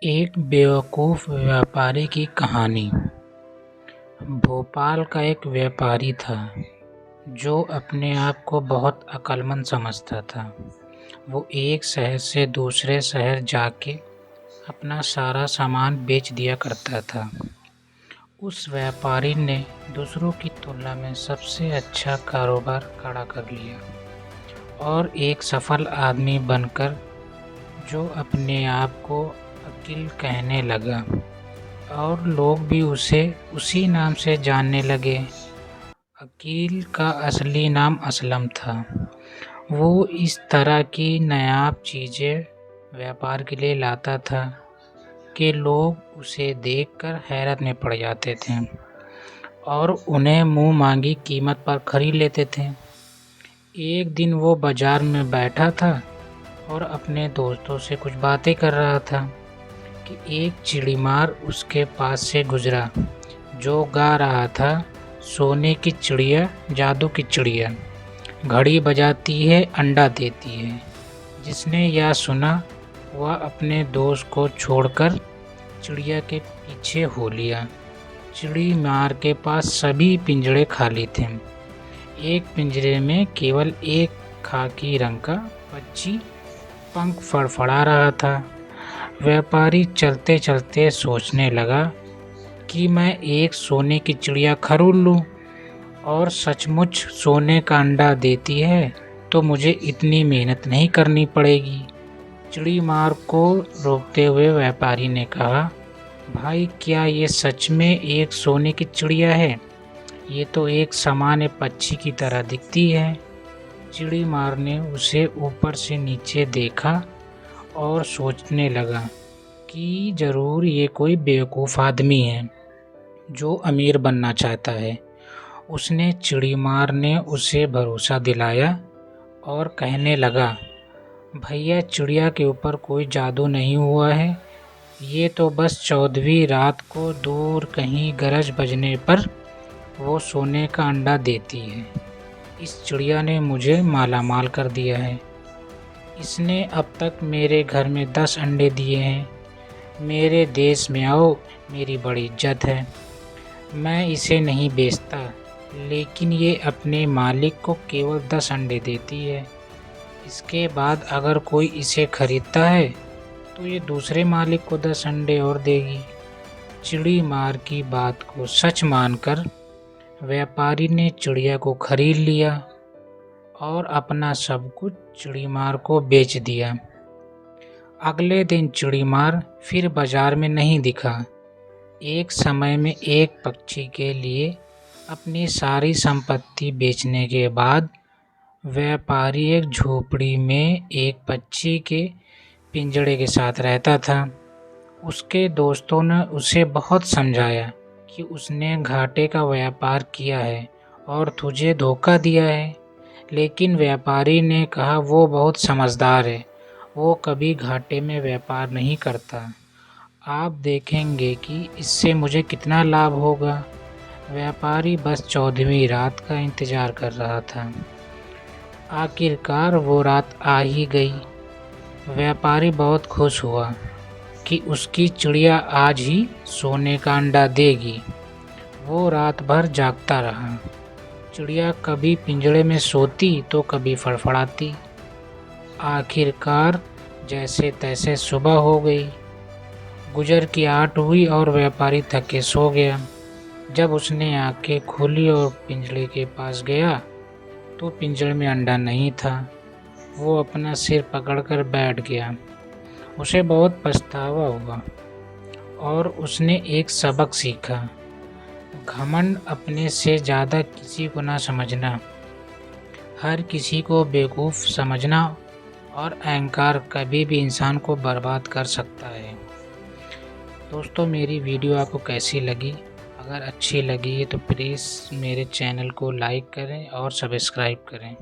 एक बेवकूफ़ व्यापारी की कहानी। भोपाल का एक व्यापारी था जो अपने आप को बहुत अक्लमंद समझता था। वो एक शहर से दूसरे शहर जाके अपना सारा सामान बेच दिया करता था। उस व्यापारी ने दूसरों की तुलना में सबसे अच्छा कारोबार खड़ा कर लिया और एक सफल आदमी बनकर जो अपने आप को अकील कहने लगा और लोग भी उसे उसी नाम से जानने लगे। अकील का असली नाम असलम था। वो इस तरह की नायाब चीज़ें व्यापार के लिए लाता था कि लोग उसे देखकर हैरत में पड़ जाते थे और उन्हें मुंह मांगी कीमत पर खरीद लेते थे। एक दिन वो बाजार में बैठा था और अपने दोस्तों से कुछ बातें कर रहा था कि एक चिड़ीमार उसके पास से गुजरा जो गा रहा था, सोने की चिड़िया जादू की चिड़िया, घड़ी बजाती है अंडा देती है। जिसने यह सुना वह अपने दोस्त को छोड़कर चिड़िया के पीछे हो लिया। चिड़ीमार के पास सभी पिंजरे खाली थे। एक पिंजरे में केवल एक खाकी रंग का पक्षी पंख फड़फड़ा रहा था। व्यापारी चलते चलते सोचने लगा कि मैं एक सोने की चिड़िया खरीद लूं और सचमुच सोने का अंडा देती है तो मुझे इतनी मेहनत नहीं करनी पड़ेगी। चिड़ीमार को रोकते हुए व्यापारी ने कहा, भाई क्या ये सच में एक सोने की चिड़िया है? ये तो एक सामान्य पक्षी की तरह दिखती है। चिड़ीमार ने उसे ऊपर से नीचे देखा और सोचने लगा कि ज़रूर ये कोई बेवकूफ़ आदमी है जो अमीर बनना चाहता है। उसने चिड़ीमार ने उसे भरोसा दिलाया और कहने लगा, भैया चिड़िया के ऊपर कोई जादू नहीं हुआ है, ये तो बस 14वीं रात को दूर कहीं गरज बजने पर वो सोने का अंडा देती है। इस चिड़िया ने मुझे मालामाल कर दिया है। इसने अब तक मेरे घर में 10 अंडे दिए हैं। मेरे देश में आओ, मेरी बड़ी इज्जत है। मैं इसे नहीं बेचता, लेकिन ये अपने मालिक को केवल 10 अंडे देती है। इसके बाद अगर कोई इसे खरीदता है तो ये दूसरे मालिक को 10 अंडे और देगी। चिड़ीमार की बात को सच मानकर व्यापारी ने चिड़िया को खरीद लिया और अपना सब कुछ चिड़ीमार को बेच दिया। अगले दिन चिड़ीमार फिर बाजार में नहीं दिखा। एक समय में एक पक्षी के लिए अपनी सारी संपत्ति बेचने के बाद व्यापारी एक झोपड़ी में एक पक्षी के पिंजड़े के साथ रहता था। उसके दोस्तों ने उसे बहुत समझाया कि उसने घाटे का व्यापार किया है और तुझे धोखा दिया है, लेकिन व्यापारी ने कहा वो बहुत समझदार है, वो कभी घाटे में व्यापार नहीं करता। आप देखेंगे कि इससे मुझे कितना लाभ होगा। व्यापारी बस 14वीं रात का इंतज़ार कर रहा था। आखिरकार वो रात आ ही गई। व्यापारी बहुत खुश हुआ कि उसकी चिड़िया आज ही सोने का अंडा देगी। वो रात भर जागता रहा। चिड़िया कभी पिंजड़े में सोती तो कभी फड़फड़ाती। आखिरकार जैसे तैसे सुबह हो गई। गुजर की 8 हुई और व्यापारी थक के सो गया। जब उसने आंखें खोली और पिंजड़े के पास गया तो पिंजड़े में अंडा नहीं था। वो अपना सिर पकड़कर बैठ गया। उसे बहुत पछतावा हुआ और उसने एक सबक सीखा, घमंड अपने से ज़्यादा किसी को ना समझना, हर किसी को बेवकूफ़ समझना और अहंकार कभी भी इंसान को बर्बाद कर सकता है। दोस्तों मेरी वीडियो आपको कैसी लगी? अगर अच्छी लगी है तो प्लीज़ मेरे चैनल को लाइक करें और सब्सक्राइब करें।